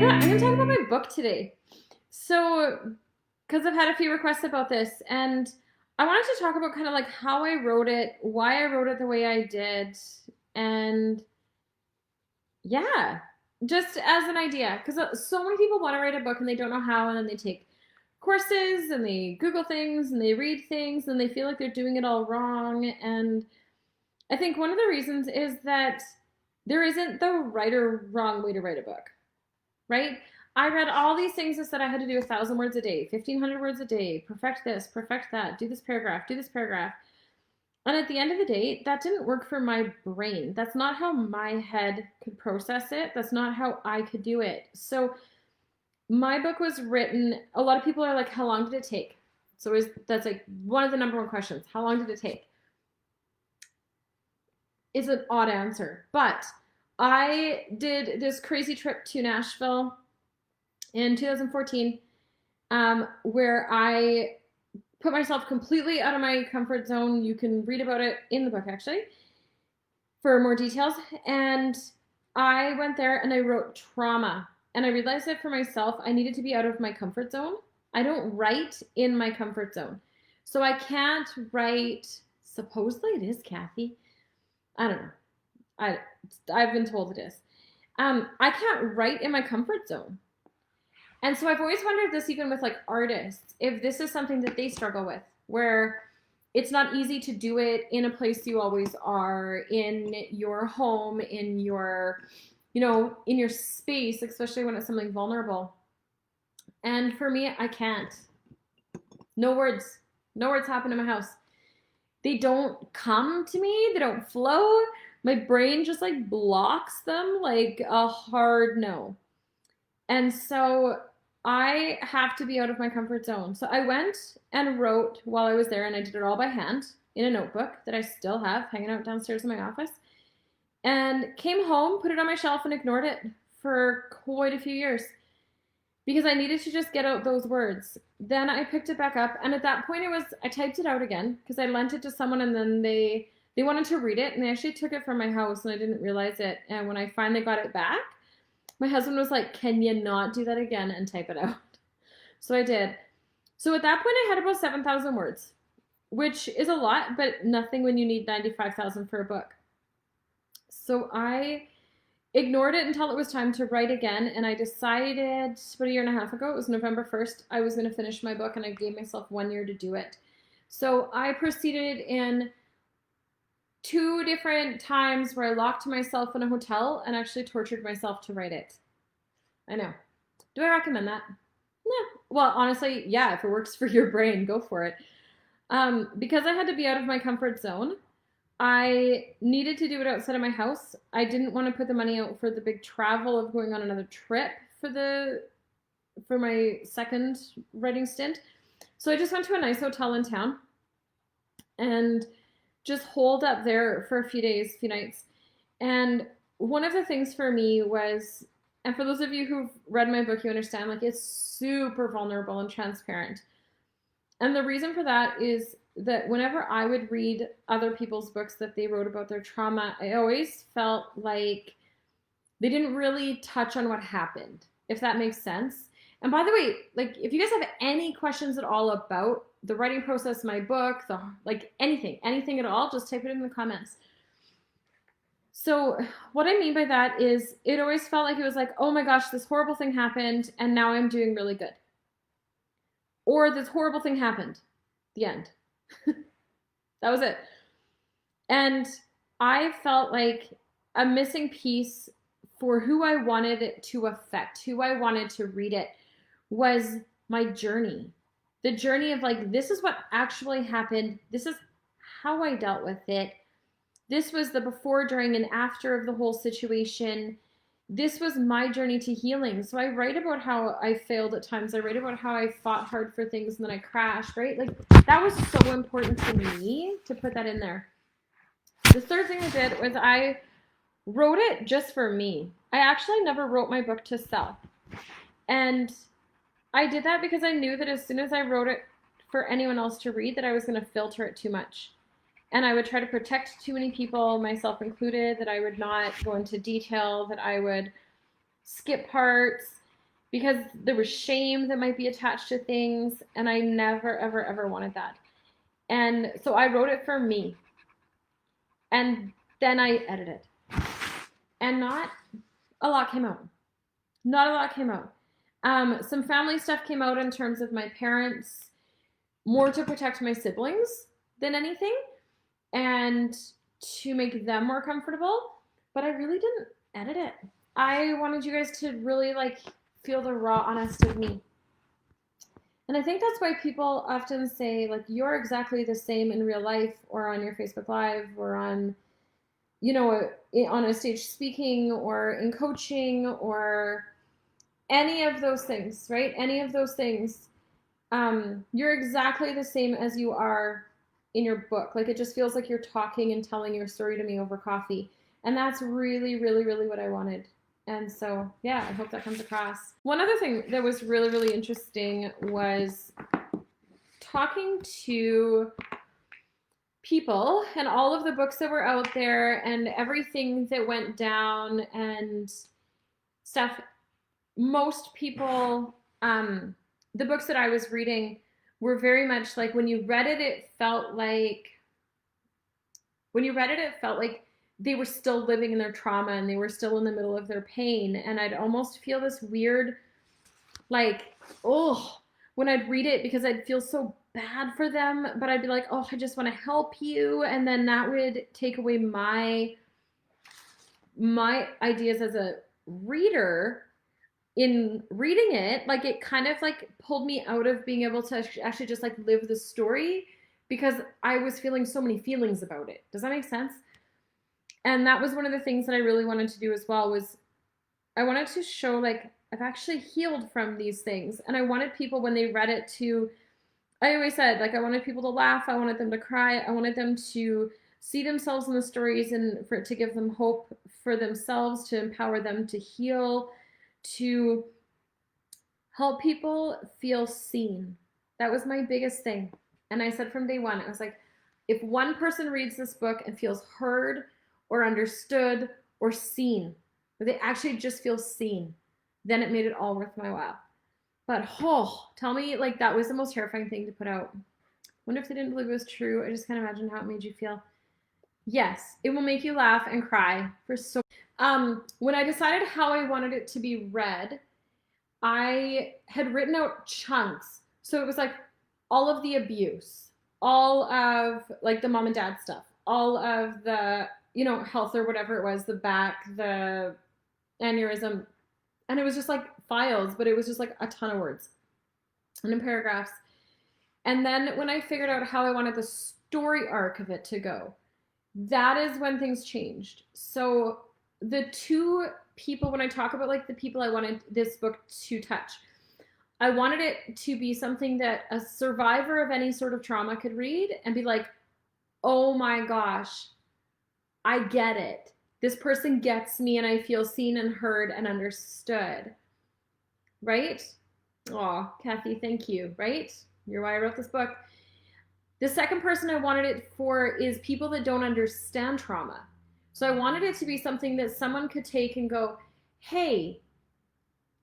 I'm going to talk about my book today. So, because I've had a few requests about this, and I wanted to talk about kind of like how I wrote it, why I wrote it the way I did, and yeah, just as an idea. Because so many people want to write a book and they don't know how, and then they take courses and they Google things and they read things and they feel like they're doing it all wrong. And I think one of the reasons is that there isn't the right or wrong way to write a book, right? I read all these things that said I had to do 1,000 words a day, 1,500 words a day, perfect this, perfect that, do this paragraph, do this paragraph. And at the end of the day, that didn't work for my brain. That's not how my head could process it. That's not how I could do it. So my book was written, a lot of people are like, how long did it take? That's like one of the number one questions. How long did it take? It's an odd answer, but I did this crazy trip to Nashville in 2014, where I put myself completely out of my comfort zone. You can read about it in the book, actually, for more details. And I went there and I wrote trauma. And I realized that for myself, I needed to be out of my comfort zone. I don't write in my comfort zone. So I can't write, supposedly it is, Kathy. I don't know. I've been told it is. I can't write in my comfort zone. And so I've always wondered this, even with like artists, if this is something that they struggle with, where it's not easy to do it in a place you always are, in your home, in your, in your space, especially when it's something vulnerable. And for me, I can't. No words. No words happen in my house. They don't come to me. They don't flow. My brain just like blocks them like a hard no. And so I have to be out of my comfort zone. So I went and wrote while I was there, and I did it all by hand in a notebook that I still have hanging out downstairs in my office. And came home, put it on my shelf, and ignored it for quite a few years because I needed to just get out those words. Then I picked it back up, and at that point I typed it out again because I lent it to someone, and then they wanted to read it, and they actually took it from my house, and I didn't realize it. And when I finally got it back, my husband was like, can you not do that again and type it out? So I did. So at that point, I had about 7,000 words, which is a lot, but nothing when you need 95,000 for a book. So I ignored it until it was time to write again, and I decided about a year and a half ago, it was November 1st, I was going to finish my book, and I gave myself 1 year to do it. So I proceeded in 2 different times where I locked myself in a hotel and actually tortured myself to write it. I know. Do I recommend that? No. Well, honestly, yeah, if it works for your brain, go for it. Because I had to be out of my comfort zone, I needed to do it outside of my house. I didn't want to put the money out for the big travel of going on another trip for my second writing stint. So I just went to a nice hotel in town and just holed up there for a few days, a few nights. And one of the things for me was, and for those of you who've read my book, you understand, like, it's super vulnerable and transparent. And the reason for that is that whenever I would read other people's books that they wrote about their trauma, I always felt like they didn't really touch on what happened, if that makes sense. And by the way, like, if you guys have any questions at all about the writing process, my book, anything at all, just type it in the comments. So what I mean by that is it always felt like it was like, oh my gosh, this horrible thing happened and now I'm doing really good. Or this horrible thing happened. The end. That was it. And I felt like a missing piece for who I wanted it to affect, who I wanted to read it, was my journey. The journey of like, this is what actually happened. This is how I dealt with it. This was the before, during, and after of the whole situation. This was my journey to healing. So I write about how I failed at times. I write about how I fought hard for things and then I crashed, right? Like, that was so important to me to put that in there. The third thing I did was I wrote it just for me. I actually never wrote my book to sell. And I did that because I knew that as soon as I wrote it for anyone else to read, that I was going to filter it too much. And I would try to protect too many people, myself included, that I would not go into detail, that I would skip parts. because there was shame that might be attached to things, and I never, ever, ever wanted that. And so I wrote it for me, and then I edited, and not a lot came out. Not a lot came out. Some family stuff came out in terms of my parents, more to protect my siblings than anything, and to make them more comfortable. But I really didn't edit it. I wanted you guys to really like feel the raw, honest of me. And I think that's why people often say, like, you're exactly the same in real life or on your Facebook Live or on, you know, on a stage speaking or in coaching or any of those things, right? Any of those things. You're exactly the same as you are in your book. Like, it just feels like you're talking and telling your story to me over coffee. And that's really, really, really what I wanted. And so, yeah, I hope that comes across. One other thing that was really, really interesting was talking to people and all of the books that were out there and everything that went down and stuff. Most people, the books that I was reading were very much like when you read it, it felt like they were still living in their trauma and they were still in the middle of their pain. And I'd almost feel this weird, like, oh, when I'd read it because I'd feel so bad for them, but I'd be like, oh, I just want to help you. And then that would take away my ideas as a reader in reading it. Like, it kind of like pulled me out of being able to actually just like live the story because I was feeling so many feelings about it. Does that make sense? And that was one of the things that I really wanted to do as well, was I wanted to show like I've actually healed from these things. And I wanted people when they read it to, I always said, like, I wanted people to laugh, I wanted them to cry, I wanted them to see themselves in the stories and for it to give them hope for themselves, to empower them to heal, to help people feel seen. That was my biggest thing. And I said from day one, I was like, if one person reads this book and feels heard or understood or seen, or they actually just feel seen, then it made it all worth my while. But tell me, like, that was the most terrifying thing to put out. Wonder if they didn't believe it was true. I just can't imagine how it made you feel. Yes, it will make you laugh and cry for so. When I decided how I wanted it to be read, I had written out chunks. So it was like all of the abuse, all of like the mom and dad stuff, all of the, you know, health or whatever it was, the back, the aneurysm. And it was just like files, but it was just like a ton of words and in paragraphs. And then when I figured out how I wanted the story arc of it to go, that is when things changed. So the two people, when I talk about like the people I wanted this book to touch, I wanted it to be something that a survivor of any sort of trauma could read and be like, oh my gosh, I get it. This person gets me and I feel seen and heard and understood. Right? Oh, Kathy, thank you. Right? You're why I wrote this book. The second person I wanted it for is people that don't understand trauma. So I wanted it to be something that someone could take and go, hey,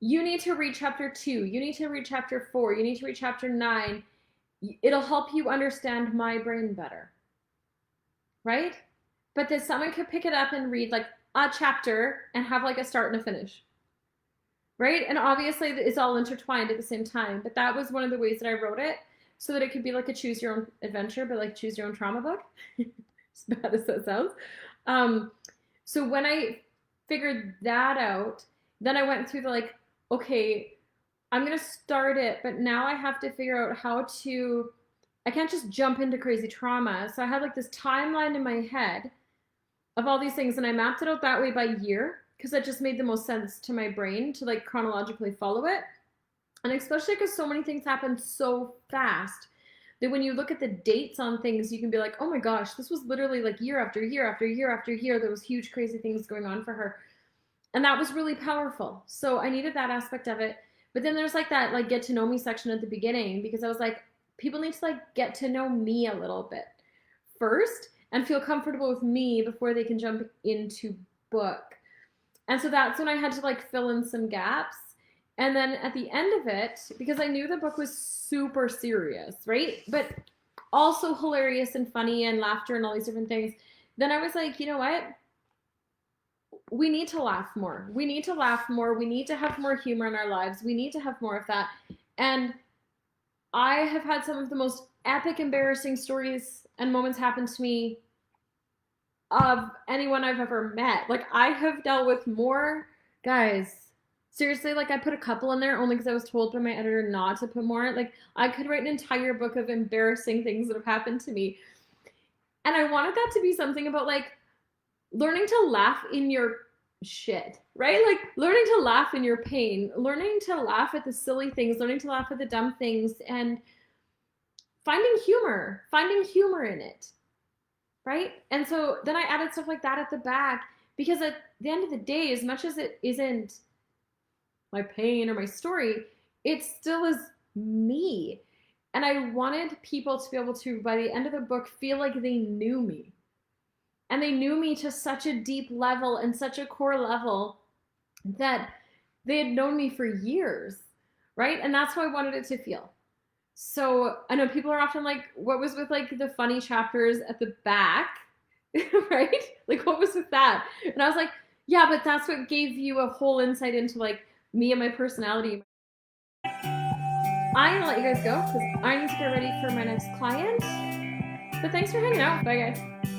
you need to read chapter 2. You need to read chapter 4. You need to read chapter 9. It'll help you understand my brain better. Right? But that someone could pick it up and read like a chapter and have like a start and a finish. Right? And obviously it's all intertwined at the same time. But that was one of the ways that I wrote it, so that it could be like a choose your own adventure, but like choose your own trauma book. As bad as that sounds. So when I figured that out, then I went through the like, okay, I'm going to start it, but now I have to figure out how to, I can't just jump into crazy trauma. So I had like this timeline in my head of all these things, and I mapped it out that way by year because that just made the most sense to my brain to like chronologically follow it. And especially because so many things happen so fast that when you look at the dates on things, you can be like, oh my gosh, this was literally like year after year after year after year. There was huge, crazy things going on for her. And that was really powerful. So I needed that aspect of it. But then there's like that like get to know me section at the beginning, because I was like, people need to like get to know me a little bit first and feel comfortable with me before they can jump into book. And so that's when I had to like fill in some gaps. And then at the end of it, because I knew the book was super serious, right? But also hilarious and funny and laughter and all these different things. Then I was like, you know what? We need to laugh more. We need to laugh more. We need to have more humor in our lives. We need to have more of that. And I have had some of the most epic, embarrassing stories and moments happen to me of anyone I've ever met. Like, I have dealt with more guys. Seriously, like, I put a couple in there only because I was told by my editor not to put more. Like, I could write an entire book of embarrassing things that have happened to me. And I wanted that to be something about, like, learning to laugh in your shit, right? Like, learning to laugh in your pain, learning to laugh at the silly things, learning to laugh at the dumb things, and finding humor in it, right? And so then I added stuff like that at the back because at the end of the day, as much as it isn't my pain or my story, it still is me. And I wanted people to be able to, by the end of the book, feel like they knew me. And they knew me to such a deep level and such a core level that they had known me for years, right? And that's how I wanted it to feel. So I know people are often like, what was with like the funny chapters at the back, right? Like, what was with that? And I was like, yeah, but that's what gave you a whole insight into like me and my personality. I'm gonna let you guys go because I need to get ready for my next client. But thanks for hanging out. Bye, guys.